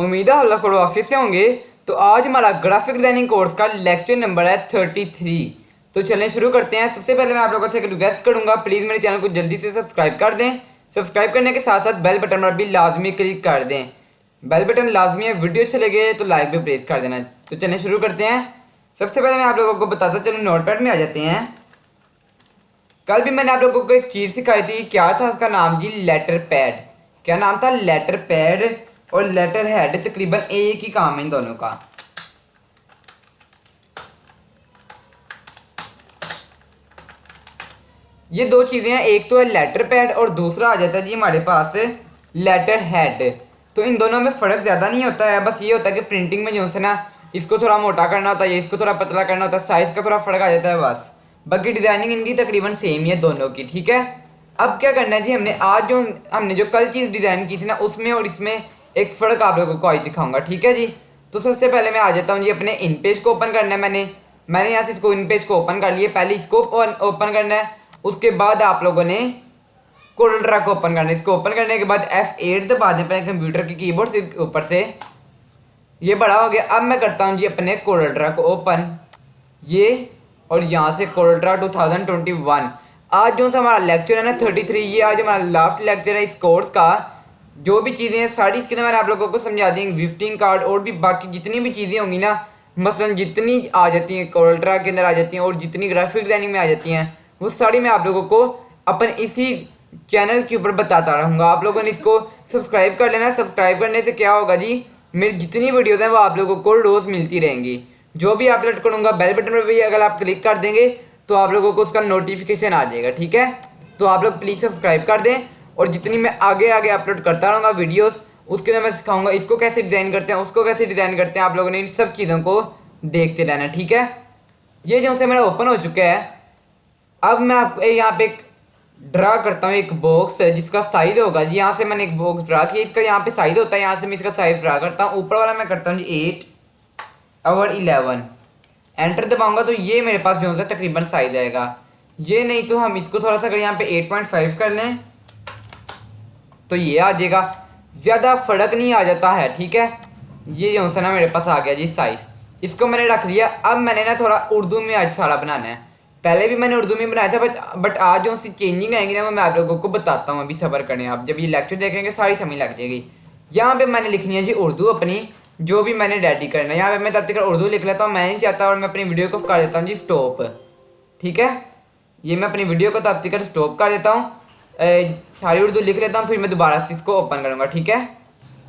उम्मीद है आप लोग ऑफिस से होंगे। तो आज हमारा ग्राफिक डिजाइनिंग कोर्स का लेक्चर नंबर है 33। तो चलें शुरू करते हैं। सबसे पहले मैं आप लोगों से एक रिक्वेस्ट करूंगा, प्लीज़ मेरे चैनल को जल्दी से सब्सक्राइब कर दें। सब्सक्राइब करने के साथ साथ बेल बटन पर भी लाजमी क्लिक कर दें। बेल बटन लाजमी है, वीडियो अच्छे लगे तो लाइक भी प्रेस कर देना। तो चलें शुरू करते हैं। सबसे पहले मैं आप लोगों को बताता चलूँ, नोटपैड में आ जाते हैं। कल भी मैंने आप लोगों को एक चीज़ सिखाई थी, क्या था उसका नाम जी? Letter pad. क्या नाम था? लेटर पैड और लेटर हेड, तकरीबन एक ही काम है इन दोनों का। ये दो चीज़ें हैं, एक तो है लेटर पैड और दूसरा आ जाता है जी हमारे पास लेटर हेड। तो इन दोनों में फ़र्क ज़्यादा नहीं होता है, बस ये होता है कि प्रिंटिंग में जो है ना, इसको थोड़ा मोटा करना होता है, इसको थोड़ा पतला करना होता है, साइज़ का थोड़ा फ़र्क आ जाता है बस। बाकी डिज़ाइनिंग इनकी तकरीबन सेम ही है दोनों की, ठीक है। अब क्या करना है जी, हमने जो कल चीज़ डिज़ाइन की थी ना, उसमें और इसमें एक फ़र्क आप लोगों को आज दिखाऊंगा, ठीक है जी। तो सबसे पहले मैं आ जाता हूँ जी, अपने इन पेज को ओपन करना है। मैंने यहाँ से इसको इन पेज को ओपन कर लिया। पहले इसको ओपन करना है, उसके बाद आप लोगों ने कोरल ड्रा को ओपन करना है। इसको ओपन करने के बाद F8 दबा दें अपने कंप्यूटर के कीबोर्ड से ऊपर से। ये बड़ा हो गया। अब मैं करता हूँ जी अपने कोरल ड्रा को ओपन, ये, और यहाँ से कोरल ड्रा 2021। आज जो सा हमारा लेक्चर है ना 33, ये आज हमारा लास्ट लेक्चर है इस कोर्स का। जो भी चीज़ें हैं सारी इसके अंदर मैंने आप लोगों को समझा दी। विजिटिंग कार्ड और भी बाकी जितनी भी चीज़ें होंगी ना, मसलन जितनी आ जाती हैं कोरल ड्रा के अंदर आ जाती हैं और जितनी ग्राफिक डिजाइनिंग में आ जाती हैं, वो सारी मैं आप लोगों को अपन इसी चैनल के ऊपर बताता रहूँगा। आप लोगों ने इसको सब्सक्राइब कर लेना। सब्सक्राइब करने से क्या होगा जी, मेरी जितनी वीडियोज़ हैं वो आप लोगों को रोज़ मिलती रहेंगी। जो भी अपलोड करूँगा बेल बटन पर भी अगर आप क्लिक कर देंगे तो आप लोगों को उसका नोटिफिकेशन आ जाएगा, ठीक है। तो आप लोग प्लीज़ सब्सक्राइब कर दें। और जितनी मैं आगे आगे अपलोड करता रहूँगा वीडियोस, उसके अंदर मैं सिखाऊंगा इसको कैसे डिज़ाइन करते हैं, उसको कैसे डिज़ाइन करते हैं। आप लोगों ने इन सब चीज़ों को देखते रहना, ठीक है। ये जो से मेरा ओपन हो चुका है। अब मैं आपको यहाँ पे एक ड्रा करता हूँ, एक बॉक्स है जिसका साइज होगा जी, यहाँ से मैंने एक बॉक्स ड्रा किया, इसका यहाँ पे साइज होता है, यहाँ से मैं इसका साइज ड्रा करता हूँ। ऊपर वाला मैं करता हूँ जी 8 और 11। एंटर दबाऊंगा तो ये मेरे पास जो है तकरीबन साइज आएगा। ये नहीं तो हम इसको थोड़ा सा अगर यहाँ पे 8.5 कर लें तो ये आ जाएगा। ज़्यादा फर्क नहीं आ जाता है, ठीक है। ये जो है ना मेरे पास आ गया जी साइज़। इसको मैंने रख लिया। अब मैंने ना थोड़ा उर्दू में आज सारा बनाना है। पहले भी मैंने उर्दू में बनाया था, बट आज जो सी चेंजिंग आएंगी ना वो मैं आप लोगों को बताता हूँ। अभी सब्र करें, आप जब ये लेक्चर देखेंगे सारी समझ लग जाएगी। यहाँ पे मैंने लिखनी है जी उर्दू अपनी, जो भी मैंने रेडी करना है। यहाँ पे मैं तब तक उर्दू लिख लेता हूँ, मैं नहीं चाहता, और मैं अपनी वीडियो को कर देता हूँ जी स्टॉप, ठीक है। ये मैं अपनी वीडियो को तब तक स्टॉप कर देता हूँ, सारी उर्दू लिख लेता हूँ, फिर मैं दोबारा से इसको ओपन करूँगा, ठीक है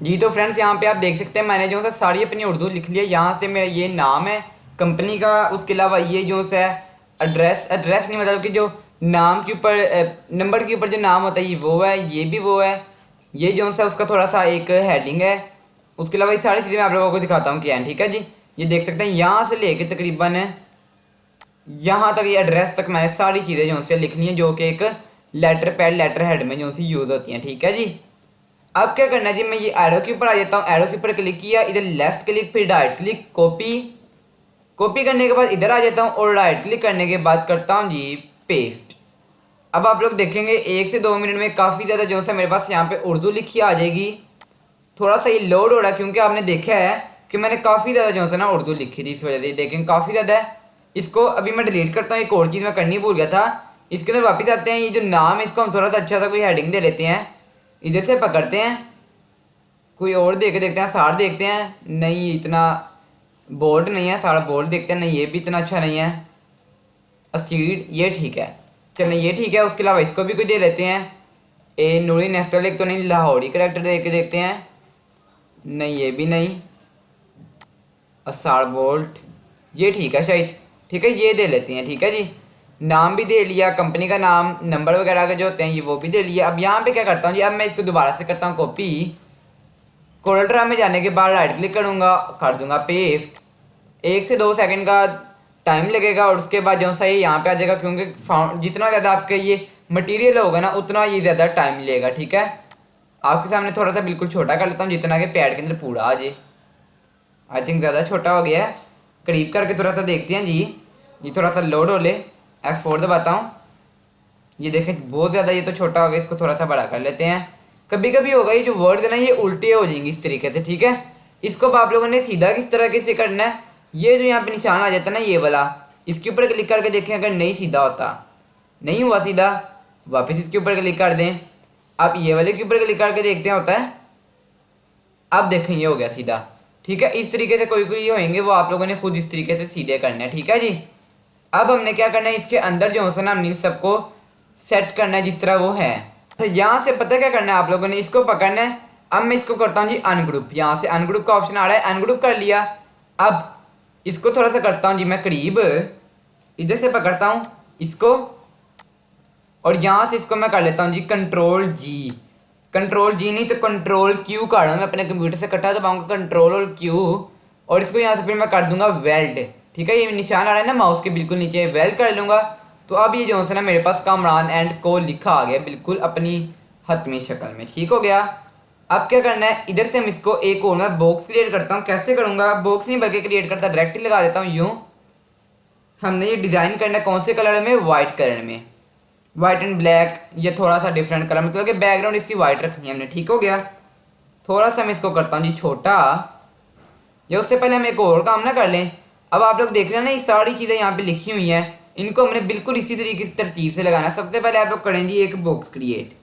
जी। तो फ्रेंड्स यहाँ पे आप देख सकते हैं मैंने जो है सारी अपनी उर्दू लिख लिया। यहाँ से मेरा ये नाम है कंपनी का, उसके अलावा ये जो है एड्रेस नहीं, मतलब कि जो नाम के ऊपर नंबर के ऊपर जो नाम होता है ये वो है, ये भी वो है। ये जो है उसका थोड़ा सा एक हेडिंग है। उसके अलावा ये सारी चीज़ें मैं आप लोगों को दिखाता हूँ क्या है, ठीक है जी। ये देख सकते हैं यहाँ से लेके तकरीबन यहाँ तक, ये एड्रेस तक मैंने सारी चीज़ें जो से लिखनी है, जो कि एक लेटर पैड लेटर हेड में जो सी यूज़ होती हैं, ठीक है जी। अब क्या करना है जी, मैं ये एरो के ऊपर आ जाता हूँ। एरो के ऊपर क्लिक किया, इधर लेफ्ट क्लिक, फिर राइट क्लिक, कॉपी करने के बाद इधर आ जाता हूँ और राइट क्लिक करने के बाद करता हूँ जी पेस्ट। अब आप लोग देखेंगे 1 से 2 मिनट में काफ़ी ज़्यादा जो है मेरे पास यहाँ पे उर्दू लिखी आ जाएगी। थोड़ा सा ये लोड हो रहा है क्योंकि आपने देखा है कि मैंने काफ़ी ज़्यादा जो है ना उर्दू लिखी थी, इस वजह से देखें काफ़ी ज़्यादा है। इसको अभी मैं डिलीट करता हूँ। एक और चीज़ मैं करनी भूल गया था, इसके अंदर वापस आते हैं। ये जो नाम है इसको हम थोड़ा सा अच्छा सा कोई हेडिंग दे लेते हैं। इधर से पकड़ते हैं, कोई और दे के देखते हैं, सार देखते हैं, नहीं इतना बोल्ड नहीं है, सारा बोल्ड देखते हैं, नहीं ये भी इतना अच्छा नहीं है। अस्टीड, ये ठीक है, चलिए ये ठीक है। उसके अलावा इसको भी कोई दे लेते हैं, ए नूरी नेफ्टल, एक तो नहीं, लाहौरी करेक्टर दे के देखते हैं, नहीं ये भी नहीं, असार बोल्ट, ये ठीक है शायद, ठीक है ये दे लेते हैं, ठीक है जी। नाम भी दे लिया, कंपनी का नाम, नंबर वगैरह के जो होते हैं ये वो भी दे लिया। अब यहाँ पे क्या करता हूँ जी, अब मैं इसको दोबारा से करता हूँ कॉपी। कोरल ड्रा में जाने के बाद राइट क्लिक करूँगा, कर दूँगा पेस्ट। 1 से 2 सेकंड का टाइम लगेगा और उसके बाद जो सा ये यहाँ पे आ जाएगा, क्योंकि जितना ज़्यादा आपके ये मटेरियल होगा ना उतना ये ज़्यादा टाइम लेगा, ठीक है। आपके सामने थोड़ा सा बिल्कुल छोटा कर लेता हूँ, जितना कि पैड के अंदर पूरा आ जाए। आई थिंक ज़्यादा छोटा हो गया है, करीब करके थोड़ा सा देखते हैं जी। ये थोड़ा सा लोड हो ले, F4 दबाता हूँ। ये देखें बहुत ज़्यादा ये तो छोटा हो गया, इसको थोड़ा सा बड़ा कर लेते हैं। कभी कभी होगा ये जो वर्ड्स है ना ये उल्टे हो जाएंगे इस तरीके से, ठीक है। इसको अब आप लोगों ने सीधा किस तरीके से करना है, ये जो यहाँ पे निशान आ जाता है ना ये वाला, इसके ऊपर क्लिक करके देखें अगर नहीं सीधा होता, नहीं हुआ सीधा, वापस इसके ऊपर क्लिक कर दें। अब ये वाले के ऊपर क्लिक करके देखते हैं होता है, अब देखें ये हो गया सीधा। ठीक है, इस तरीके से कोई कोई होंगे वो आप लोगों ने खुद इस तरीके से सीधे करना है। ठीक है जी। अब हमने क्या करना है, इसके अंदर जो है ना हमने सबको सेट करना है जिस तरह वो है। तो यहाँ से पता क्या करना है आप लोगों ने, इसको पकड़ना है। अब मैं इसको करता हूँ जी अनग्रुप, यहाँ से अनग्रुप का ऑप्शन आ रहा है, अनग्रुप कर लिया। अब इसको थोड़ा सा करता हूँ जी मैं करीब, इधर से पकड़ता हूँ इसको और यहाँ से इसको मैं कर लेता हूँ जी कंट्रोल जी, कंट्रोल जी नहीं तो कंट्रोल क्यू कर रहा हूँ मैं, अपने कंप्यूटर से इकट्ठा दबाऊंगा कंट्रोल और क्यू, और इसको यहाँ से फिर मैं कर दूंगा वेल्ड। ठीक है, ये निशान आ रहा है ना माउस के बिल्कुल नीचे, वेल्ड कर लूँगा। तो अब ये जो है ना मेरे पास कामरान एंड को लिखा आ गया बिल्कुल अपनी हतमी शक्ल में। ठीक हो गया। अब क्या करना है, इधर से हम इसको एक और मैं बॉक्स क्रिएट करता हूँ। कैसे करूँगा, बॉक्स नहीं बल्कि क्रिएट करता डायरेक्टली लगा देता हूँ यूँ। हमने ये डिज़ाइन करना है कौन से कलर में, वाइट कलर में, वाइट एंड ब्लैक, ये थोड़ा सा डिफरेंट कलर, मतलब कि बैकग्राउंड इसकी वाइट रखनी है हमने। ठीक हो गया। थोड़ा सा मैं इसको करता हूँ जी छोटा, या उससे पहले हम एक और काम ना कर लें। अब आप लोग देख रहे हैं ना ये सारी चीज़ें यहाँ पे लिखी हुई हैं, इनको हमने बिल्कुल इसी तरीके से तरतीब से लगाना है। सबसे पहले आप लोग करें जी एक बॉक्स क्रिएट,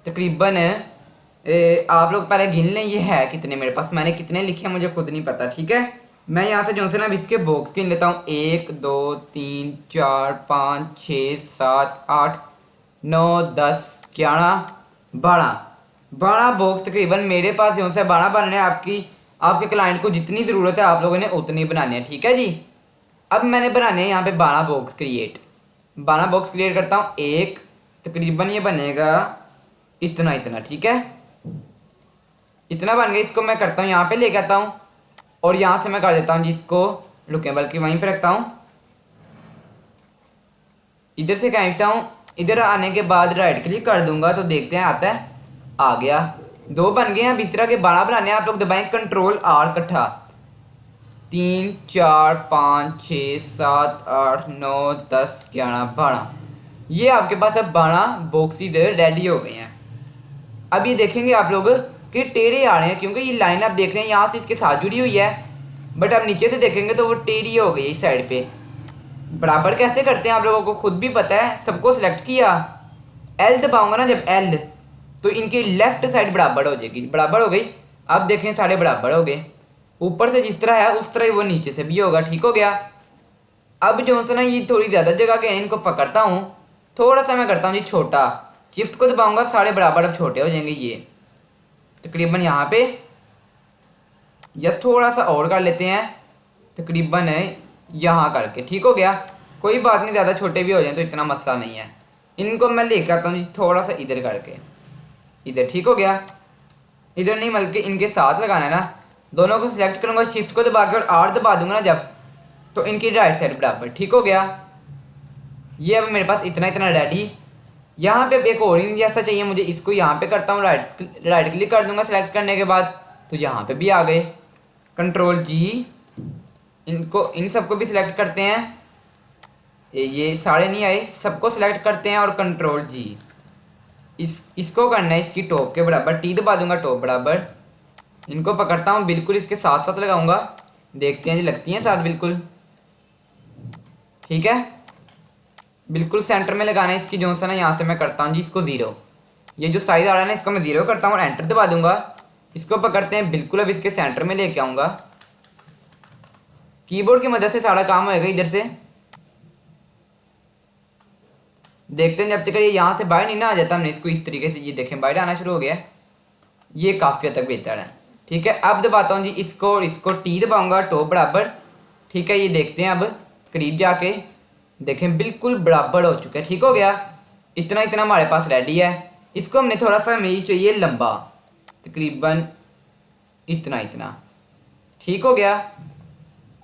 तकरीबन आप लोग पहले गिन लें ये है कितने मेरे पास, मैंने कितने लिखे हैं मुझे खुद नहीं पता। ठीक है, मैं यहाँ से जो से ना इसके बॉक्स गिन लेता हूँ, 1 2 3 4 5 6 7 8 9 10 11 12 बॉक्स तकरीबन मेरे पास जो से 12 बनने हैं। आपके क्लाइंट को जितनी ज़रूरत है आप लोगों ने उतनी बनानी है। ठीक है जी। अब मैंने बनाने हैं यहाँ पे 12 बॉक्स क्रिएट, 12 बॉक्स क्रिएट करता हूँ। एक तकरीबन ये बनेगा इतना इतना। ठीक है, इतना बन गया। इसको मैं करता हूँ यहाँ पे लेके आता हूँ और यहाँ से मैं कर देता हूँ जिसको रुके, बल्कि वहीं पे रखता हूँ, इधर से खींचता हूँ। इधर आने के बाद राइट क्लिक कर दूंगा तो देखते हैं आता है, आ गया। 2 बन गए हैं। अब इस तरह के 12 बनाने हैं। आप लोग दबाएं कंट्रोल आर इकट्ठा, 3 4 5 6 7 8 9 10 11 12, ये आपके पास अब 12 बॉक्सेस रेडी हो गए हैं। अब ये देखेंगे आप लोग कि टेढ़े आ रहे हैं क्योंकि ये लाइन आप देख रहे हैं यहाँ से इसके साथ जुड़ी हुई है, बट अब नीचे से देखेंगे तो वो टेढ़ी हो गई इस साइड पे। बराबर कैसे करते हैं आप लोगों को खुद भी पता है। सबको सिलेक्ट किया, एल दबाऊंगा ना जब एल, तो इनकी लेफ्ट साइड बराबर हो जाएगी, बराबर हो गई। अब देखें सारे बराबर हो गए, ऊपर से जिस तरह है उस तरह ही वो नीचे से भी होगा। ठीक हो गया। अब जो है ना ये थोड़ी ज़्यादा जगह के इनको पकड़ता हूँ, थोड़ा सा मैं करता हूँ जी छोटा, शिफ्ट को दबाऊंगा सारे बराबर अब छोटे हो जाएंगे ये तकरीबन यहाँ पे, या थोड़ा सा और कर लेते हैं तकरीबन यहाँ करके। ठीक हो गया, कोई बात नहीं, ज़्यादा छोटे भी हो जाए तो इतना मसला नहीं है। इनको मैं लेकर आता हूँ जी थोड़ा सा इधर करके, इधर। ठीक हो गया, इधर नहीं बल्कि इनके साथ लगाना है ना। दोनों को सिलेक्ट करूँगा, शिफ्ट को दबा के और आर दबा दूंगा ना जब, तो इनकी राइट साइड बराबर। ठीक हो गया। ये अब मेरे पास इतना इतना रेडी। यहाँ पे अब एक और जैसा चाहिए मुझे, इसको यहाँ पे करता हूँ, राइट क्लिक कर दूंगा सिलेक्ट करने के बाद, तो यहाँ पे भी आ गए। कंट्रोल जी, इनको इन सबको भी सिलेक्ट करते हैं, ये सारे नहीं आए, सबको सिलेक्ट करते हैं और कंट्रोल जी, इसको करना है इसकी टॉप के बराबर, टी दबा दूंगा टॉप बराबर। इनको पकड़ता हूँ बिल्कुल इसके साथ साथ लगाऊंगा, देखते हैं जी लगती हैं साथ बिल्कुल। ठीक है, बिल्कुल सेंटर में लगाना है इसकी जो सा ना। यहाँ से मैं करता हूँ जी इसको 0, ये जो साइज आ रहा है ना इसको मैं 0 करता हूँ और एंटर दबा दूंगा। इसको पकड़ते हैं बिल्कुल, अब इसके सेंटर में लेके आऊँगा, कीबोर्ड की मदद से सारा काम होएगा। इधर से देखते हैं जब तक ये यहाँ से बाहर नहीं ना आ जाता, हमने इसको इस तरीके से, ये देखें बाहर आना शुरू हो गया, ये काफ़ी हद तक बेहतर है। ठीक है, अब दबाता हूँ जी इसको और इसको, टी दबाऊंगा टॉप बराबर। ठीक है, ये देखते हैं अब करीब जाके, देखें बिल्कुल बराबर हो चुका है। ठीक हो गया, इतना इतना हमारे पास रेडी है। इसको हमने थोड़ा सा हमें चाहिए लंबा, तकरीबन इतना इतना। ठीक हो गया।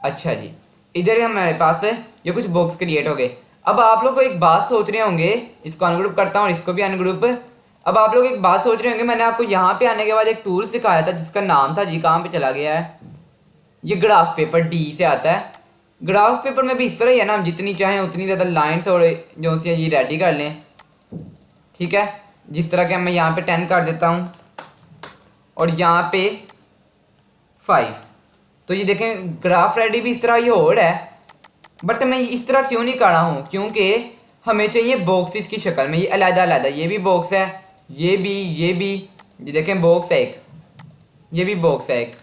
अच्छा जी, इधर हमारे पास ये कुछ बॉक्स क्रिएट हो गए। अब आप लोग को एक बात सोच रहे होंगे, इसको अनग्रुप करता हूँ और इसको भी अनग्रुप। अब आप लोग एक बात सोच रहे होंगे, मैंने आपको यहाँ पे आने के बाद एक टूल सिखाया था जिसका नाम था जी, कहाँ पे चला गया है, ये ग्राफ पेपर, डी से आता है। ग्राफ पेपर में भी इस तरह ही है ना, हम जितनी चाहें उतनी ज़्यादा लाइन्स और जो सी ये रेडी कर लें। ठीक है, जिस तरह के मैं यहाँ पे 10 कर देता हूँ और यहाँ पे 5। तो ये देखें ग्राफ रेडी भी इस तरह ये और है, बट मैं इस तरह क्यों नहीं कर रहा हूँ, क्योंकि हमें चाहिए बॉक्सेस की शक्ल में, ये अलग अलग ये भी बॉक्स है, ये भी, ये देखें बॉक्स है एक, ये भी बॉक्स है एक।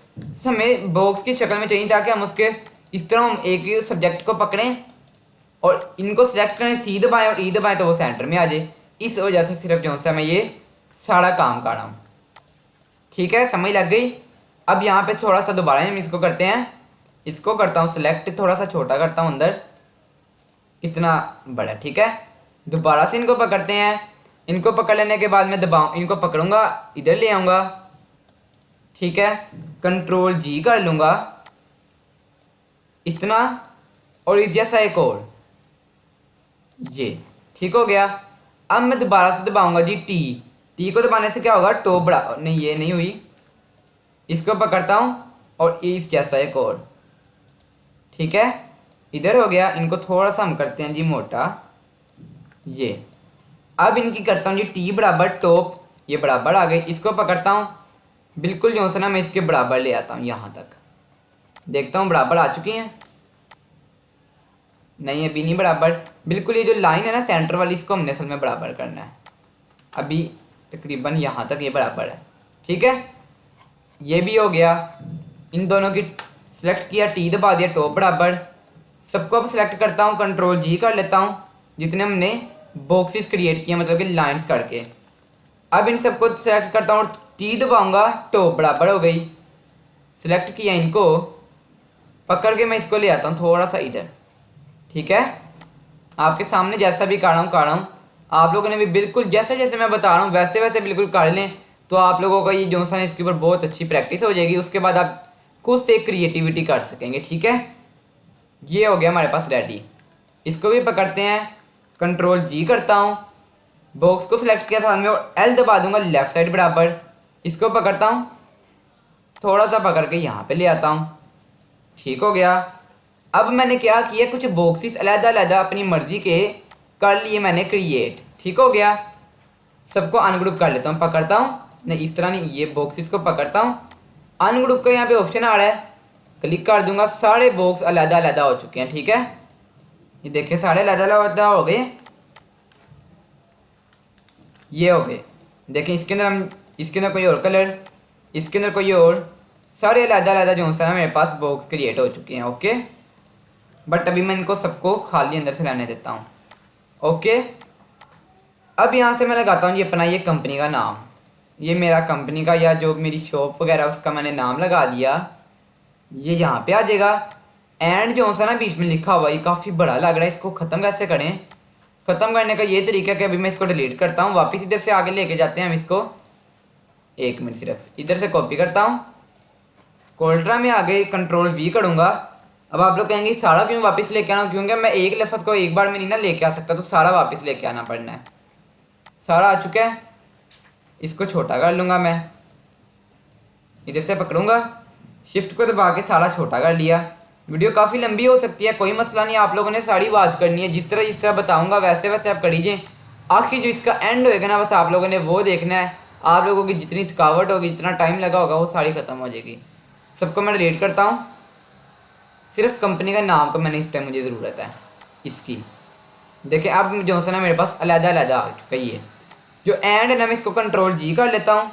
हमें बॉक्स की शक्ल में चाहिए ताकि हम उसके इस तरह हम एक सब्जेक्ट को पकड़ें और इनको सेलेक्ट करें, सी दबाएं और ई दबाएं तो वो सेंटर में आ जाए। इस वजह से सिर्फ जो सा मैं ये सारा काम कर रहा हूँ। ठीक है, समझ लग गई। अब यहाँ पे थोड़ा सा दोबारा हम इसको करते हैं, इसको करता हूँ सिलेक्ट, थोड़ा सा छोटा करता हूँ अंदर, इतना बड़ा। ठीक है, दोबारा से इनको पकड़ते हैं, इनको पकड़ लेने के बाद मैं दबाऊँ, इनको पकड़ूंगा, इधर ले आऊँगा। ठीक है, कंट्रोल जी कर लूँगा, इतना, और इस जैसा एक और, ये ठीक हो गया। अब मैं दोबारा से दबाऊंगा जी टी, टी को दबाने से क्या होगा, टॉप बड़ा, नहीं ये नहीं हुई, इसको पकड़ता हूँ और इस जैसा एक और। ठीक है, इधर हो गया। इनको थोड़ा सा हम करते हैं जी मोटा, ये। अब इनकी करता हूँ जी टी बराबर टॉप, ये बराबर आ गई। इसको पकड़ता हूँ बिल्कुल जो से ना मैं इसके बराबर ले आता हूँ यहाँ तक, देखता हूँ बराबर आ चुकी हैं, नहीं अभी नहीं बराबर। बिल्कुल ये जो लाइन है ना सेंटर वाली, इसको हमने असल में बराबर करना है। अभी तकरीबन यहाँ तक ये बराबर है। ठीक है, ये भी हो गया। इन दोनों की सिलेक्ट किया, टी दबा दिया, टॉप बराबर। सबको अब सिलेक्ट करता हूँ, कंट्रोल जी कर लेता हूँ, जितने हमने बॉक्सेस क्रिएट किए, मतलब कि लाइंस करके। अब इन सबको सेलेक्ट करता हूँ और टी दबाऊँगा, टॉप बराबर हो गई। सिलेक्ट किया, इनको पकड़ के मैं इसको ले आता हूँ थोड़ा सा इधर। ठीक है, आपके सामने जैसा भी कर रहा हूँ, आप लोगों ने भी बिल्कुल जैसे जैसे मैं बता रहा हूँ वैसे वैसे बिल्कुल कर लें, तो आप लोगों का ये जो सा इसके ऊपर बहुत अच्छी प्रैक्टिस हो जाएगी। उसके बाद आप खुद से क्रिएटिविटी कर सकेंगे। ठीक है, ये हो गया हमारे पास रेडी। इसको भी पकड़ते हैं, कंट्रोल जी करता हूँ, बॉक्स को सिलेक्ट किया साथ में और एल दबा दूंगा लेफ्ट साइड बराबर। इसको पकड़ता हूँ, थोड़ा सा पकड़ के यहाँ पे ले आता हूँ। ठीक हो गया। अब मैंने क्या किया, कुछ बॉक्सेस अलग-अलग अपनी मर्जी के कर लिए मैंने क्रिएट। ठीक हो गया, सबको अनग्रुप कर लेता हूँ, पकड़ता हूँ, नहीं इस तरह नहीं, ये बॉक्सेस को पकड़ता हूँ, अनग्रुप का यहाँ पे ऑप्शन आ रहा है, क्लिक कर दूंगा, सारे बॉक्स अलग-अलग हो चुके हैं। ठीक है, ये देखिए सारे अलग-अलग हो गए, ये हो गए। देखिए इसके अंदर हम, इसके अंदर कोई और कलर, इसके अंदर कोई और, सारे अलग-अलग जो है मेरे पास बॉक्स क्रिएट हो चुके हैं। ओके, बट अभी मैं इनको सबको खाली अंदर से रहने देता हूँ। ओके, अब यहाँ से मैं लगाता हूँ ये अपना ये कंपनी का नाम, ये मेरा कंपनी का या जो मेरी शॉप वगैरह उसका मैंने नाम लगा दिया, ये यहाँ पे आ जाएगा। एंड जो सा ना बीच में लिखा हुआ, ये काफ़ी बड़ा लग रहा है, इसको ख़त्म कैसे करें। ख़त्म करने का ये तरीका है कि अभी मैं इसको डिलीट करता हूँ, वापस इधर से आगे लेके जाते हैं हम इसको, एक मिनट सिर्फ इधर से कॉपी करता हूँ, कोल्ट्रा में आगे कंट्रोल वी करूँगा। अब आप लोग कहेंगे सारा क्यों वापस लेके आना, क्योंकि मैं एक लफ्ज़ को एक बार में नहीं ना लेके आ सकता, तो सारा वापस लेके आना पड़ना है। सारा आ चुका है, इसको छोटा कर लूँगा मैं, इधर से पकड़ूँगा, शिफ्ट को दबा के सारा छोटा कर लिया। वीडियो काफ़ी लंबी हो सकती है, कोई मसला नहीं, आप लोगों ने सारी वाच करनी है, जिस तरह बताऊँगा वैसे वैसे आप कर लीजिए। आखिर जो इसका एंड होएगा ना, बस आप लोगों ने वो देखना है। आप लोगों की जितनी थकावट होगी, जितना टाइम लगा होगा, वो सारी ख़त्म हो जाएगी। सबको मैं डिलीट करता हूँ, सिर्फ कंपनी का नाम का मैंने इस टाइम मुझे ज़रूरत है इसकी। देखिए अब जो है ना मेरे पास अलग-अलग आ चुका ही है। जो एंड है ना, मैं इसको कंट्रोल जी कर लेता हूँ,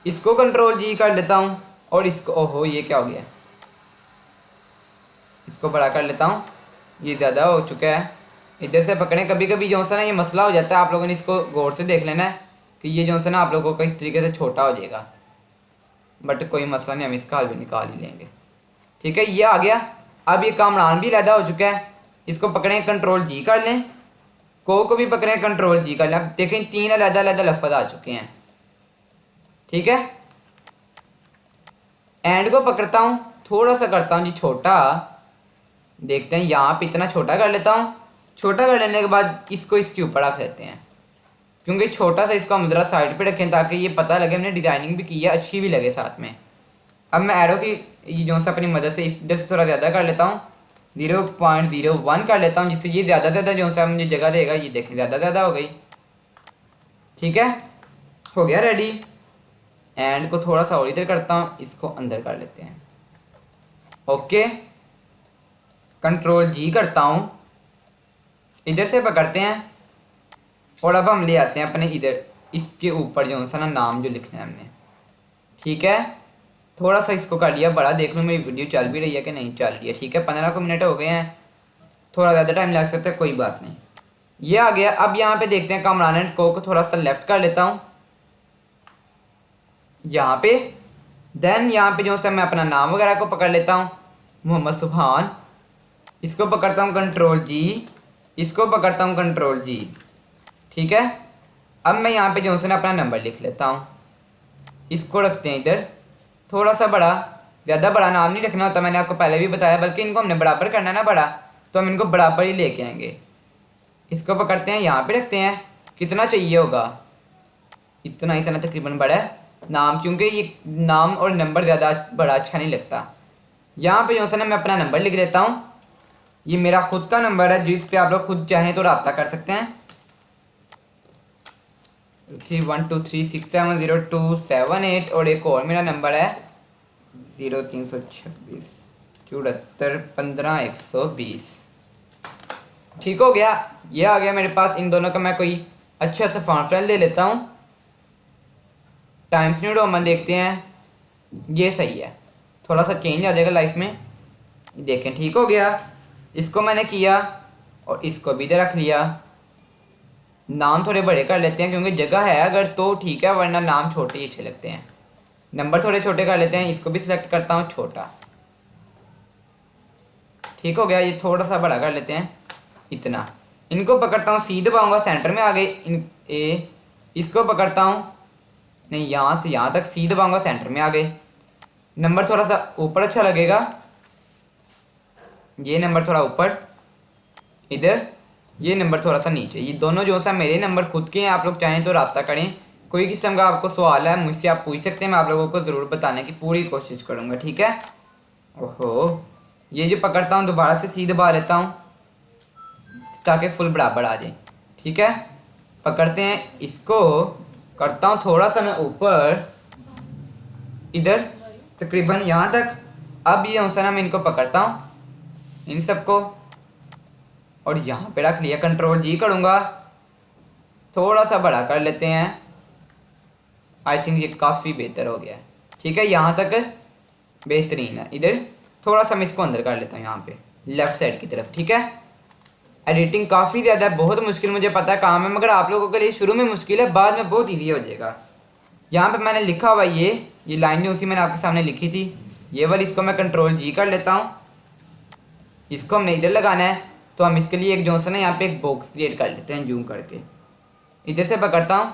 इसको कंट्रोल जी कर लेता हूँ, और इसको, ओहो ये क्या हो गया, इसको बड़ा कर लेता हूँ, ये ज़्यादा हो चुका है। इधर से पकड़ें, कभी कभी जो है ना ये मसला हो जाता है, आप लोगों ने इसको गौर से देख लेना है कि ये जो है ना आप लोगों को इस तरीके से छोटा हो जाएगा, बट कोई मसला नहीं, हम इसका हल भी निकाल ही लेंगे। ठीक है, ये आ गया। अब ये कामरान भी अलग हो चुका है, इसको पकड़ें कंट्रोल जी कर लें, को भी पकड़ें कंट्रोल जी कर लें। अब देखें 3 अलग-अलग लफ्ज़ आ चुके हैं। ठीक है, एंड को पकड़ता हूँ, थोड़ा सा करता हूँ जी छोटा, देखते हैं यहाँ पे इतना छोटा कर लेता हूँ। छोटा कर लेने के बाद इसको इसके ऊपर रख देते हैं, क्योंकि छोटा सा इसको हम ज़रा साइड पे रखें ताकि ये पता लगे हमने डिज़ाइनिंग भी की है, अच्छी भी लगे साथ में। अब मैं एरो की ये जो सा अपनी मदद से इधर से थोड़ा ज़्यादा कर लेता हूँ, 0.01 कर लेता हूँ, जिससे ये ज़्यादा ज़्यादा जो सा मुझे जगह देगा। ये देखें ज़्यादा ज़्यादा हो गई। ठीक है, हो गया रेडी। एंड को थोड़ा सा और इधर करता हूँ, इसको अंदर कर लेते हैं। ओके, कंट्रोल जी करता हूँ, इधर से पकड़ते हैं और अब हम ले आते हैं अपने इधर इसके ऊपर जो सा ना नाम जो लिखना है हमने। ठीक है, थोड़ा सा इसको कर लिया बड़ा, देख लो मेरी वीडियो चल भी रही है कि नहीं चल रही है। ठीक है, 15 को मिनट हो गए हैं, थोड़ा ज़्यादा टाइम लग सकता है, कोई बात नहीं। ये आ गया। अब यहाँ पे देखते हैं कामरान एंड को थोड़ा सा लेफ्ट कर लेता हूँ यहाँ पे। देन यहाँ पे जो सा मैं अपना नाम वगैरह को पकड़ लेता हूँ, मोहम्मद सुभान, इसको पकड़ता हूँ कंट्रोल जी, इसको पकड़ता हूँ कंट्रोल जी। ठीक है, अब मैं यहाँ पे जो है ना अपना नंबर लिख लेता हूँ, इसको रखते हैं इधर थोड़ा सा बड़ा, ज़्यादा बड़ा नाम नहीं रखना होता, मैंने आपको पहले भी बताया, बल्कि इनको हमने बराबर करना है ना बड़ा, तो हम इनको बराबर ही लेके आएंगे। इसको पकड़ते हैं, यहाँ पे रखते हैं, कितना चाहिए होगा, इतना इतना तकरीबन बड़ा है नाम, क्योंकि ये नाम और नंबर ज़्यादा बड़ा अच्छा नहीं लगता। यहाँ पे जो है ना मैं अपना नंबर लिख लेता हूँ, ये मेरा खुद का नंबर है जिस पे आप लोग खुद चाहें तो रब्ता कर सकते हैं। 3123670278 और एक और मेरा नंबर है 0326 74 15 120। ठीक हो गया, ये आ गया मेरे पास। इन दोनों का मैं कोई अच्छा सा फॉन्ट ले लेता हूँ, टाइम्स न्यू रोमन देखते हैं, ये सही है, थोड़ा सा चेंज आ जाएगा लाइफ में। देखें ठीक हो गया, इसको मैंने किया और इसको भी इधर रख लिया। नाम थोड़े बड़े कर लेते हैं क्योंकि जगह है अगर तो ठीक है, वरना नाम छोटे ही अच्छे लगते हैं। नंबर थोड़े छोटे कर लेते हैं, इसको भी सिलेक्ट करता हूँ छोटा। ठीक हो गया, ये थोड़ा सा बड़ा कर लेते हैं इतना। इनको पकड़ता हूँ, सी दबाऊँगा, सेंटर में आ गए इसको पकड़ता हूँ, नहीं यहाँ से यहाँ तक सी दबाऊँगा, सेंटर में आ गए। नंबर थोड़ा सा ऊपर अच्छा लगेगा, ये नंबर थोड़ा ऊपर इधर, ये नंबर थोड़ा सा नीचे। ये दोनों जो सा मेरे नंबर खुद के हैं, आप लोग चाहें तो रब्ता करें। कोई किस्म का आपको सवाल है मुझसे आप पूछ सकते हैं, मैं आप लोगों को ज़रूर बताने की पूरी कोशिश करूँगा। ठीक है, ओहो, ये जो पकड़ता हूँ दोबारा से सी दबा लेता हूँ ताकि फुल बराबर आ जाए। ठीक है, पकड़ते हैं, इसको करता हूँ थोड़ा सा मैं ऊपर इधर तकरीबन यहाँ तक। अब ये ना मैं इनको पकड़ता हूँ इन सबको और यहाँ पे रख लिया, कंट्रोल जी करूँगा, थोड़ा सा बड़ा कर लेते हैं। आई थिंक ये काफ़ी बेहतर हो गया है। ठीक है, यहाँ तक बेहतरीन है। इधर थोड़ा सा मैं इसको अंदर कर लेता हूँ यहाँ पे लेफ़्ट साइड की तरफ। ठीक है, एडिटिंग काफ़ी ज़्यादा है, बहुत मुश्किल मुझे पता है काम है, मगर आप लोगों के लिए शुरू में मुश्किल है, बाद में बहुत ईजी हो जाएगा। यहाँ पे मैंने लिखा हुआ ये लाइन जो उसी मैंने आपके सामने लिखी थी, ये वाली, इसको मैं कंट्रोल जी कर लेता हूँ, इसको हमने इधर लगाना है। तो हम इसके लिए एक जो है ना यहाँ पे एक बॉक्स क्रिएट कर लेते हैं जूम करके, इधर से पकड़ता हूँ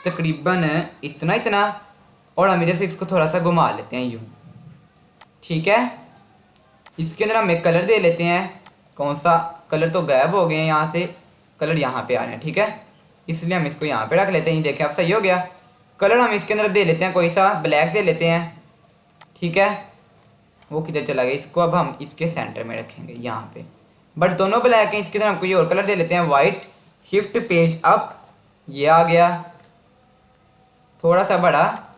तकरीबन इतना इतना, और हम इधर से इसको थोड़ा सा घुमा लेते हैं यूँ। ठीक है, इसके अंदर हम एक कलर दे लेते हैं, कौन सा कलर तो गायब हो गए हैं, यहाँ से कलर यहाँ पे आ रहे हैं। ठीक है, इसलिए हम इसको यहाँ पे रख लेते हैं। देखें अब सही हो गया। कलर हम इसके अंदर दे लेते हैं, कोई सा ब्लैक दे लेते हैं। ठीक है, वो किधर चला गया, इसको अब हम इसके सेंटर में रखेंगे यहाँ पे, बट दोनों ब्लैक हैं। इसके अंदर हम कोई और कलर दे लेते हैं, वाइट। शिफ्ट पेज अप, ये आ गया थोड़ा सा बड़ा,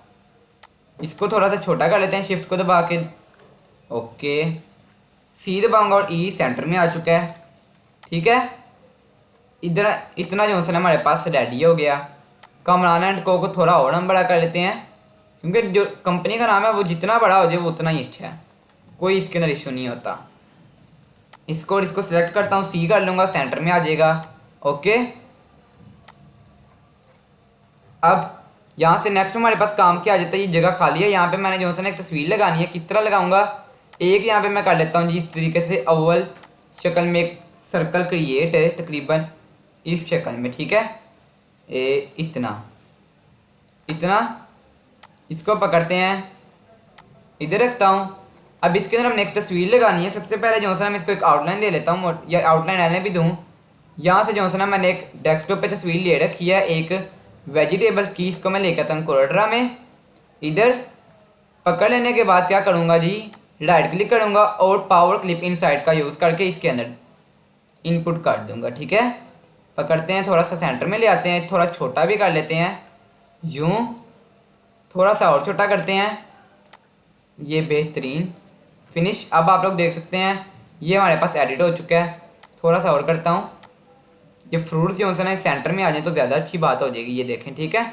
इसको थोड़ा सा छोटा कर लेते हैं शिफ्ट को दबा के। ओके, सी दबाऊंगा और ई सेंटर में आ चुका है। ठीक है, इधर इतना जो है हमारे पास रेडी हो गया। कामरान एंड को थोड़ा और हम बड़ा कर लेते हैं, क्योंकि जो कंपनी का नाम है वो जितना बड़ा हो जाए वो उतना ही अच्छा है, कोई इसके अंदर इशू नहीं होता। इसको और इसको सिलेक्ट करता हूँ, सी कर लूँगा, सेंटर में आ जाएगा। ओके, अब यहाँ से नेक्स्ट हमारे पास काम क्या आ जाता है, ये जगह खाली है, यहाँ पे मैंने जो है ना एक तस्वीर लगानी है। किस तरह लगाऊंगा, एक यहाँ पे मैं कर लेता हूँ जी इस तरीके से, अव्वल शक्ल में एक सर्कल क्रिएट है तकरीबन इस शक्ल में। ठीक है, इतना इतना, इसको पकड़ते हैं, इधर रखता हूँ। अब इसके अंदर हमने एक तस्वीर लगानी है। सबसे पहले जो है ना मैं इसको एक आउटलाइन दे लेता हूँ, या आउटलाइन रहने भी दूँ। यहाँ से जो है ना मैंने एक डेस्कटॉप पे तस्वीर ले रखी है एक वेजिटेबल्स की, इसको मैं लेकर आता हूँ कोल्ड्रा में। इधर पकड़ लेने के बाद क्या करूँगा जी, राइट क्लिक करूँगा और पावर क्लिप इनसाइड का यूज़ करके इसके अंदर इनपुट कर दूँगा। ठीक है, पकड़ते हैं, थोड़ा सा सेंटर में ले आते हैं, थोड़ा छोटा भी कर लेते हैं यूँ। थोड़ा सा और छोटा करते हैं, ये बेहतरीन फिनिश। अब आप लोग देख सकते हैं ये हमारे पास एडिट हो चुका है। थोड़ा सा और करता हूँ, ये फ्रूट्स जो है ना इस सेंटर में आ जाए तो ज़्यादा अच्छी बात हो जाएगी। ये देखें, ठीक है,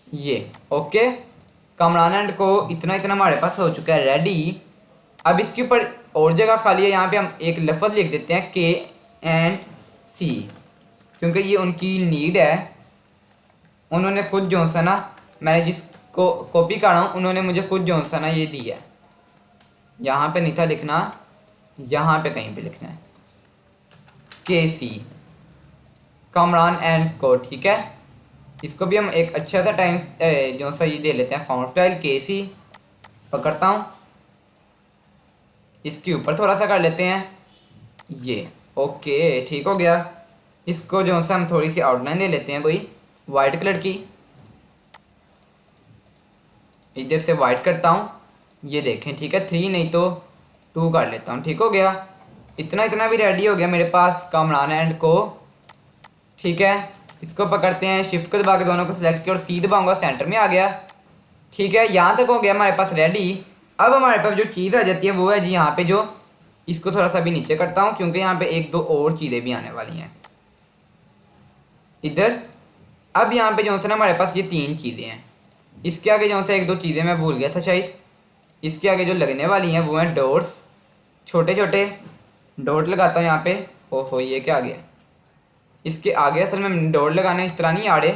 ये ओके। कामरान एंड को इतना इतना हमारे पास हो चुका है रेडी। अब इसके ऊपर और जगह खाली है, यहाँ पे हम एक लफ्ज़ लिख देते हैं KC, क्योंकि ये उनकी नीड है। उन्होंने खुद जो सा ना, मैंने जिसको कॉपी कर रहा हूँ उन्होंने मुझे खुद जो सा ना ये दिया है। यहाँ पे नहीं था लिखना, यहाँ पे कहीं पे लिखना है KC, कामरान एंड को, ठीक है। इसको भी हम एक अच्छा सा टाइम जो सा ये दे लेते हैं, फाउंड स्टाइल KC पकड़ता हूँ, इसके ऊपर थोड़ा सा कर लेते हैं ये, ओके ठीक हो गया। इसको जो सा हम थोड़ी सी आउटलाइन दे लेते हैं कोई वाइट कलर की, इधर से वाइट करता हूँ, ये देखें, ठीक है। 3 नहीं तो 2 कर लेता हूँ, ठीक हो गया। इतना इतना भी रेडी हो गया मेरे पास कामरान एंड को, ठीक है। इसको पकड़ते हैं, शिफ्ट को दबा के दोनों को सिलेक्ट किया और सी दबाऊंगा, सेंटर में आ गया, ठीक है। यहाँ तक हो गया हमारे पास रेडी। अब हमारे पास जो चीज़ आ जाती है वो है जी यहाँ पे, जो इसको थोड़ा सा भी नीचे करता हूँ क्योंकि यहाँ पे 1-2 और चीज़ें भी आने वाली हैं इधर। अब यहाँ पे जो है ना हमारे पास ये 3 चीज़ें हैं। इसके आगे जो है 1-2 चीज़ें मैं भूल गया था शायद। इसके आगे जो लगने वाली हैं वो हैं डॉट्स, छोटे छोटे डॉट लगाता हूँ यहाँ पे। ओहो ये क्या आ गया, इसके आगे असल में डॉट लगाने इस तरह नहीं आ रहे,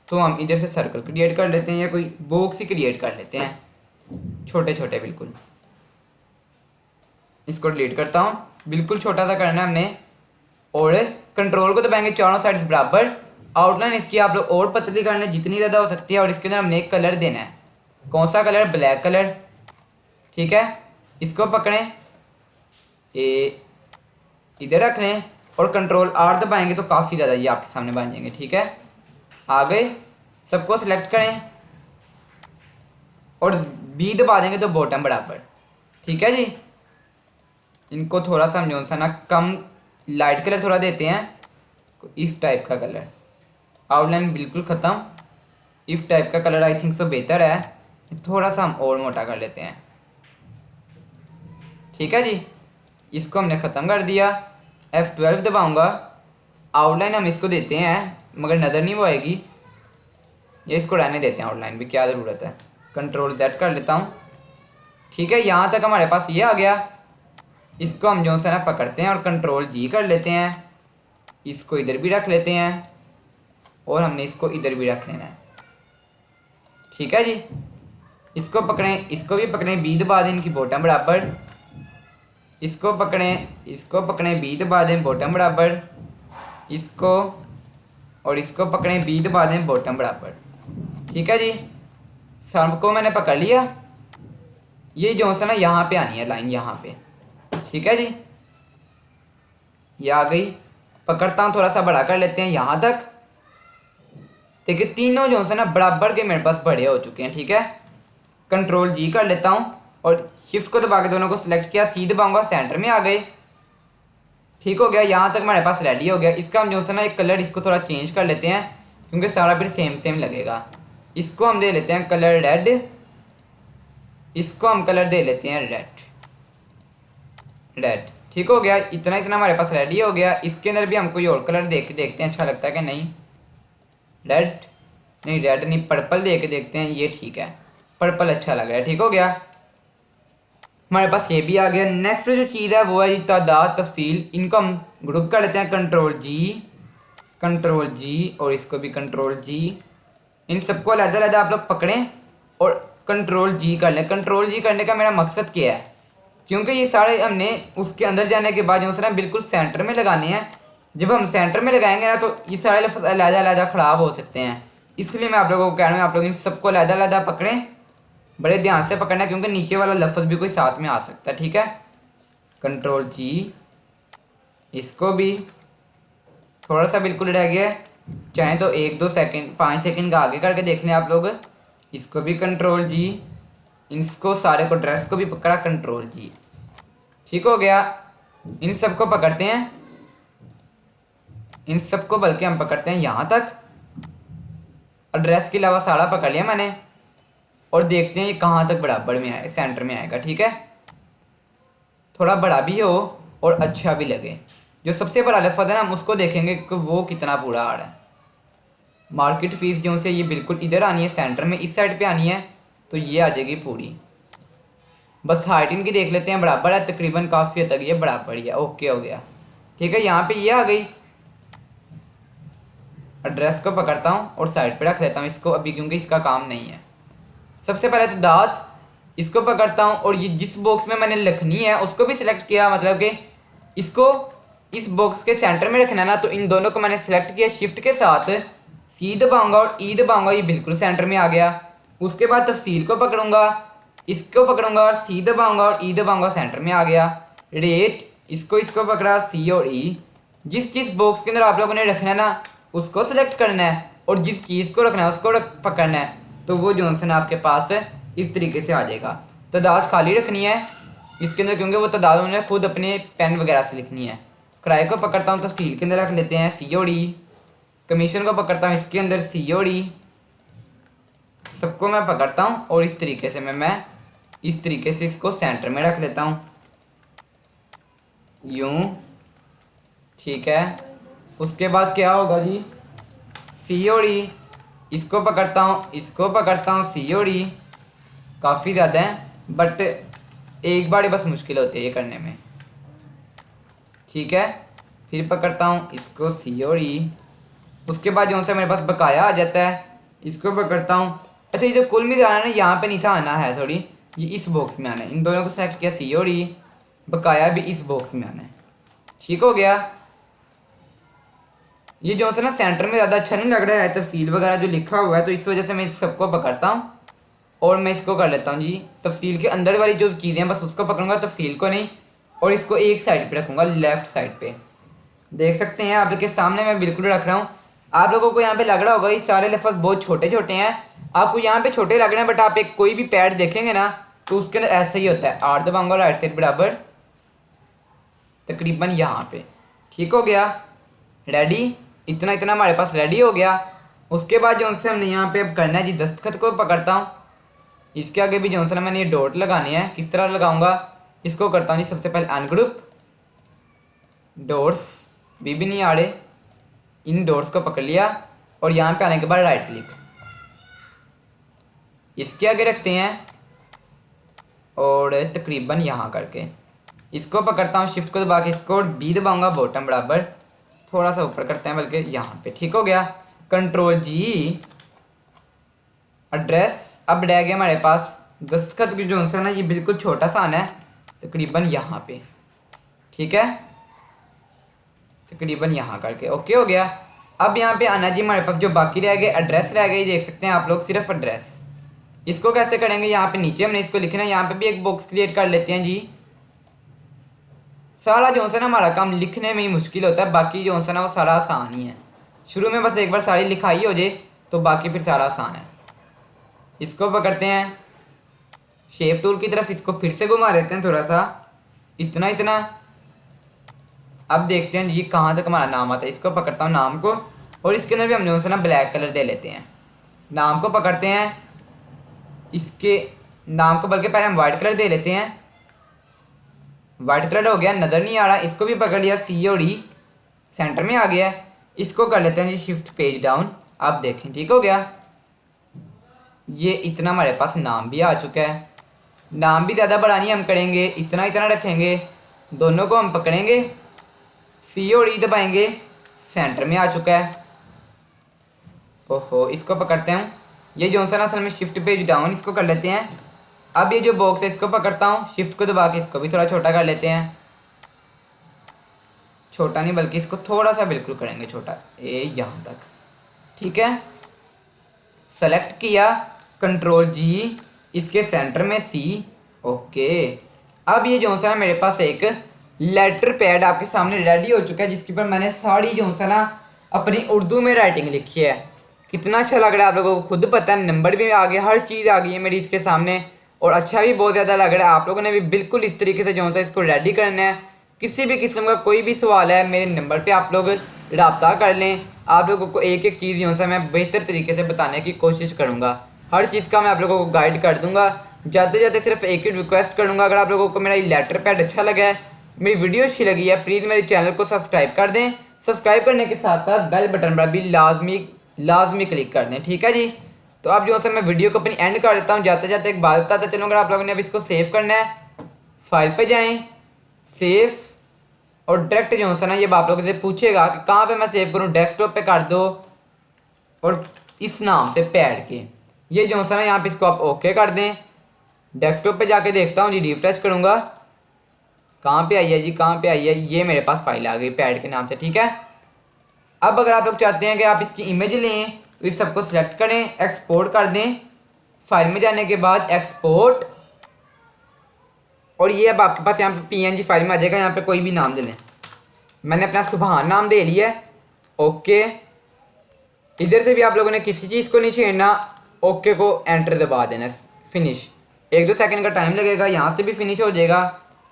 तो हम इधर से सर्कल क्रिएट कर लेते हैं या कोई बॉक्स ही क्रिएट कर लेते हैं छोटे छोटे बिल्कुल। इसको डिलीट करता हूँ, बिल्कुल छोटा सा करना है हमने, और कंट्रोल को दबाएंगे चारों साइड्स बराबर। आउटलाइन इसकी आप लोग और पतली करना है जितनी ज़्यादा हो सकती है, और इसके अंदर हमने एक कलर देना है। कौन सा कलर, ब्लैक कलर, ठीक है। इसको पकड़ें, ये इधर रख लें और कंट्रोल R दबाएंगे तो काफ़ी ज़्यादा ये आपके सामने बन जाएंगे, ठीक है। आ गए, सबको सिलेक्ट करें और B दबा देंगे तो बॉटम बराबर, ठीक है जी। इनको थोड़ा सा हम जो सा ना कम लाइट कलर थोड़ा देते हैं, इस टाइप का कलर। आउटलाइन बिल्कुल ख़त्म, इस टाइप का कलर आई थिंक सो बेहतर है। थोड़ा सा हम और मोटा कर लेते हैं, ठीक है जी। इसको हमने ख़त्म कर दिया, F12 दबाऊंगा। आउटलाइन हम इसको देते हैं मगर नज़र नहीं वो आएगी, ये इसको रहने देते हैं, आउटलाइन भी क्या ज़रूरत है। कंट्रोल Z कर लेता हूँ, ठीक है। यहाँ तक हमारे पास ये आ गया। इसको हम जो है ना पकड़ते हैं और कंट्रोल G कर लेते हैं, इसको इधर भी रख लेते हैं और हमने इसको इधर भी रख लेना है, ठीक है जी। इसको पकड़ें, इसको भी पकड़ें, B दबा दें, इनकी बॉटम बराबर। इसको पकड़ें, इसको पकड़ें, B दबा दें, बॉटम बराबर। इसको और इसको पकड़ें, B दबा दें, बॉटम बराबर, ठीक है जी। सबको मैंने पकड़ लिया। ये जो है ना यहाँ पे आनी है लाइन, यहाँ पे, ठीक है जी। ये आ गई। पकड़ता हूँ, थोड़ा सा बड़ा कर लेते हैं यहाँ तक। देखिए तीनों जो है ना बराबर के मेरे पास बड़े हो चुके हैं, ठीक है। कंट्रोल G कर लेता हूँ और शिफ्ट को दबा के दोनों को सिलेक्ट किया, सी दबाऊंगा, सेंटर में आ गए, ठीक हो गया। यहाँ तक हमारे पास रेडी हो गया। इसका हम जो है ना एक कलर इसको थोड़ा चेंज कर लेते हैं क्योंकि सारा फिर सेम सेम लगेगा। इसको हम दे लेते हैं कलर रेड, इसको हम कलर दे लेते हैं रेड, ठीक हो गया। इतना इतना हमारे पास रेडी हो गया। इसके अंदर भी हम कोई और कलर देख के देखते हैं अच्छा लगता है कि नहीं। रेड नहीं, पर्पल दे के देखते हैं, ये ठीक है, पर्पल अच्छा लग रहा है, ठीक हो गया। हमारे पास ये भी आ गया। नेक्स्ट जो चीज़ है वो है तादाद तफसील, इनको हम ग्रुप कर लेते हैं, कंट्रोल जी और इसको भी कंट्रोल जी। इन सबको अलग-अलग आप लोग पकड़ें और कंट्रोल जी कर लें। कंट्रोल जी करने का मेरा मकसद क्या है, क्योंकि ये सारे हमने उसके अंदर जाने के बाद जो है ना बिल्कुल सेंटर में लगाने हैं। जब हम सेंटर में लगाएंगे ना तो ये सारे लफ्ज़ अलग-अलग ख़राब हो सकते हैं, इसलिए मैं आप लोगों को कह रहा हूँ आप लोग इन सबको अलग-अलग पकड़ें, बड़े ध्यान से पकड़ना क्योंकि नीचे वाला लफ्ज़ भी कोई साथ में आ सकता है, ठीक है। कंट्रोल जी, इसको भी थोड़ा सा बिल्कुल रह गया, चाहे तो 1-2 सेकंड 5 सेकंड का आगे करके देख लें आप लोग। इसको भी कंट्रोल जी, इसको सारे को ड्रेस को भी पकड़ा कंट्रोल जी, ठीक हो गया। इन सबको पकड़ते हैं, इन सबको बल्कि हम पकड़ते हैं यहाँ तक, एड्रेस के अलावा सारा पकड़ लिया मैंने और देखते हैं ये कहाँ तक बराबर में आए, सेंटर में आएगा। ठीक है, थोड़ा बड़ा भी हो और अच्छा भी लगे। जो सबसे बड़ा लफ्ज़ है ना हम उसको देखेंगे कि वो कितना पूरा आ रहा है। मार्केट फीस जो से ये बिल्कुल इधर आनी है, सेंटर में इस साइड पे आनी है, तो ये आ जाएगी पूरी। बस हाइट इनकी देख लेते हैं, बराबर है तकरीबन, काफ़ी हद तक ये बराबर ही है। ओके हो गया। ठीक है, यहाँ पे ये आ गई। एड्रेस को पकड़ता हूँ और साइड पे रख लेता हूँ इसको अभी, क्योंकि इसका काम नहीं है। सबसे पहले तो दांत, इसको पकड़ता हूँ और ये जिस बॉक्स में मैंने लिखनी है उसको भी सिलेक्ट किया, मतलब कि इसको इस बॉक्स के सेंटर में रखना है ना, तो इन दोनों को मैंने सेलेक्ट किया। शिफ्ट के साथ सी दबाऊंगा और ई दबाऊंगा, ये बिल्कुल सेंटर में आ गया। उसके बाद तफसील को पकड़ूंगा, इसको पकड़ूंगा और सी दबाऊंगा और ई दबाऊंगा, सेंटर में आ गया। रेट, इसको पकड़ा, सी और ई। जिस जिस बॉक्स के अंदर आप लोगों ने रखना है ना उसको सिलेक्ट करना है और जिस चीज़ को रखना है उसको पकड़ना है, तो वो जॉनसन आपके पास इस तरीके से आ जाएगा। तादाद खाली रखनी है इसके अंदर, क्योंकि वो तादाद उन्होंने खुद अपने पेन वगैरह से लिखनी है। किराए को पकड़ता हूँ तफसील के अंदर रख लेते हैं सी और डी। कमीशन को पकड़ता हूँ इसके अंदर सी और डी। सबको मैं पकड़ता हूँ और इस तरीके से मैं इस तरीके से इसको सेंटर में रख लेता हूँ, यूँ। ठीक है, उसके बाद क्या होगा जी, सी और ई। इसको पकड़ता हूँ, इसको पकड़ता हूँ, सी और ई। काफ़ी ज़्यादा हैं बट एक बार ही बस मुश्किल होती है ये करने में। ठीक है, फिर पकड़ता हूँ इसको, सी और ई। उसके बाद जो सा मेरे पास बकाया आ जाता है, इसको पकड़ता हूँ। अच्छा, ये जो कुल मिलाना है ना यहाँ पे नीचे आना है, सॉरी ये इस बॉक्स में आना है। इन दोनों को सेलेक्ट किया, सी और ई। बकाया भी इस बॉक्स में आना है। ठीक हो गया। ये जो है ना सेंटर में ज़्यादा अच्छा नहीं लग रहा है तफसील वगैरह जो लिखा हुआ है, तो इस वजह से मैं इस सबको पकड़ता हूँ और मैं इसको कर लेता हूँ जी। तफसील के अंदर वाली जो चीज़ें बस उसको पकड़ूंगा, तफसील को नहीं। और इसको एक साइड पे रखूँगा, लेफ़्ट साइड पे। देख सकते हैं आपके सामने मैं बिल्कुल रख रहा हूँ। आप लोगों को यहाँ पे लग रहा होगा ये सारे लफ्ज़ बहुत छोटे छोटे हैं, आपको यहाँ पे छोटे लग रहे हैं, बट आप एक कोई भी पैड देखेंगे ना तो उसके अंदर ऐसा ही होता है। आर दबाऊंगा, राइट साइड बराबर तकरीबन यहाँ पे। ठीक हो गया, रेडी। इतना इतना हमारे पास रेडी हो गया। उसके बाद जो उनसे हमने यहाँ पे अब करना है जी, दस्तखत को पकड़ता हूँ। इसके आगे भी जो है मैंने ये डॉट लगाने हैं। किस तरह लगाऊंगा, इसको करता हूँ जी सबसे पहले अनग्रुप। डॉट्स भी नहीं आ रहे, इन डॉट्स को पकड़ लिया और यहाँ पे आने के बाद राइट क्लिक, इसके आगे रखते हैं और तकरीबन यहाँ करके इसको पकड़ता हूँ। शिफ्ट को दबा के इसको बी दबाऊंगा, बॉटम बराबर थोड़ा सा ऊपर करते हैं बल्कि यहाँ पे। ठीक हो गया, कंट्रोल जी। एड्रेस अब रह गया हमारे पास दस्तखत की जो है ना, ये बिल्कुल छोटा सा आना है तकरीबन यहाँ पे। ठीक है, तकरीबन यहाँ करके ओके हो गया। अब यहाँ पे आना जी हमारे पास जो बाकी रह गए, एड्रेस रह गई। देख सकते हैं आप लोग, सिर्फ एड्रेस। इसको कैसे करेंगे, यहाँ पे नीचे हमने इसको लिखना है। यहाँ पे भी एक बॉक्स क्रिएट कर लेते हैं जी। सारा जो है ना हमारा काम लिखने में ही मुश्किल होता है, बाकी जो है ना वो सारा आसान ही है। शुरू में बस एक बार सारी लिखाई हो जाए तो बाकी फिर सारा आसान है। इसको पकड़ते हैं, शेप टूल की तरफ इसको फिर से घुमा देते हैं थोड़ा सा, इतना इतना। अब देखते हैं जी कहाँ तक हमारा नाम आता है। इसको पकड़ता हूँ नाम को, और इसके अंदर भी हम जो है ना ब्लैक कलर दे लेते हैं। नाम को पकड़ते हैं, इसके नाम को बल्कि पहले हम वाइट कलर दे लेते हैं। वाइट कलर हो गया, नज़र नहीं आ रहा। इसको भी पकड़ लिया, सी और ई सेंटर में आ गया है। इसको कर लेते हैं जी शिफ्ट पेज डाउन। आप देखें, ठीक हो गया। ये इतना हमारे पास नाम भी आ चुका है। नाम भी ज़्यादा बड़ा नहीं हम करेंगे, इतना इतना रखेंगे। दोनों को हम पकड़ेंगे, सी और ई दबाएंगे, सेंटर में आ चुका है। ओहो, इसको पकड़ते हैं। ये जो है ना असल में शिफ्ट पेज डाउन, इसको कर लेते हैं। अब ये जो बॉक्स है इसको पकड़ता हूँ, शिफ्ट को दबा के इसको भी थोड़ा छोटा कर लेते हैं। छोटा नहीं बल्कि इसको थोड़ा सा बिल्कुल करेंगे छोटा, ये यहाँ तक। ठीक है, सेलेक्ट किया, कंट्रोल जी, इसके सेंटर में सी। ओके, अब ये जो है मेरे पास एक लेटर पैड आपके सामने रेडी हो चुका है, जिसके ऊपर मैंने सारी जो है ना अपनी उर्दू में राइटिंग लिखी है। कितना अच्छा लग रहा है आप लोगों को खुद पता है। नंबर भी आ गया, हर चीज़ आ गई है मेरी इसके सामने, और अच्छा भी बहुत ज़्यादा लग रहा है। आप लोगों ने भी बिल्कुल इस तरीके से जो है इसको रेडी करना है। किसी भी किस्म का कोई भी सवाल है मेरे नंबर पे आप लोग रब्ता कर लें। आप लोगों को एक एक चीज़ जो सा मैं बेहतर तरीके से बताने की कोशिश करूँगा। हर चीज़ का मैं आप लोगों को गाइड कर दूँगा। जाते जाते सिर्फ एक ही रिक्वेस्ट करूँगा, अगर आप लोगों को मेरा ये लेटर पैड अच्छा लगा है, मेरी वीडियो अच्छी लगी है, प्लीज़ मेरे चैनल को सब्सक्राइब कर दें। सब्सक्राइब करने के साथ साथ बेल बटन पर भी लाजमी क्लिक कर दें, ठीक है जी। तो अब जो है मैं वीडियो को अपनी एंड कर देता हूँ। जाते जाते एक बात बताता चलूँ, अगर आप लोगों ने अब इसको सेव करना है, फाइल पे जाएं, सेव, और डायरेक्ट जो है ना ये आप लोगों से पूछेगा कि कहाँ पे मैं सेव करूँ, डेस्कटॉप पे कर दो और इस नाम से पैड के, ये जो है ना यहाँ पे इसको आप ओके कर दें। डेस्कटॉप पे जाके देखता हूँ जी, रिफ्रेश करूँगा, कहाँ पे आई है जी, कहाँ पे आई है, ये मेरे पास फाइल आ गई पैड के नाम से, ठीक है। अब अगर आप लोग चाहते हैं कि आप इसकी इमेज लें तो इस सबको सिलेक्ट करें, एक्सपोर्ट कर दें। फाइल में जाने के बाद एक्सपोर्ट, और ये अब आपके पास यहाँ पे पीएनजी फाइल में आ जाएगा। यहाँ पे कोई भी नाम दे लें, मैंने अपना सुभान नाम दे लिया है, ओके। इधर से भी आप लोगों ने किसी चीज़ को नहीं छेड़ना, ओके को एंटर दबा देना, फिनिश। 1-2 सेकंड का टाइम लगेगा, यहाँ से भी फिनिश हो जाएगा।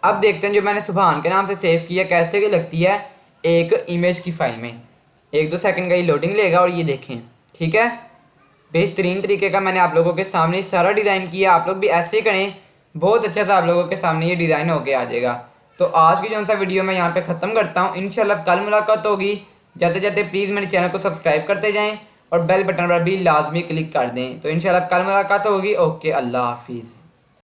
अब देखते हैं जो मैंने सुभान के नाम से सेव किया कैसे की लगती है एक इमेज की फाइल में। 1-2 सेकंड का ये लोडिंग लेगा और ये देखें, ठीक है। बेहतरीन तरीके का मैंने आप लोगों के सामने सारा डिज़ाइन किया, आप लोग भी ऐसे ही करें, बहुत अच्छा सा आप लोगों के सामने ये डिज़ाइन होके आ जाएगा। तो आज की जो सा वीडियो मैं यहाँ पे ख़त्म करता हूँ। इंशाल्लाह कल मुलाकात होगी। जाते जाते प्लीज़ मेरे चैनल को सब्सक्राइब करते जाएं और बेल बटन पर भी लाजमी क्लिक कर दें। तो इंशाल्लाह कल मुलाकात होगी। ओके, अल्लाह हाफिज़।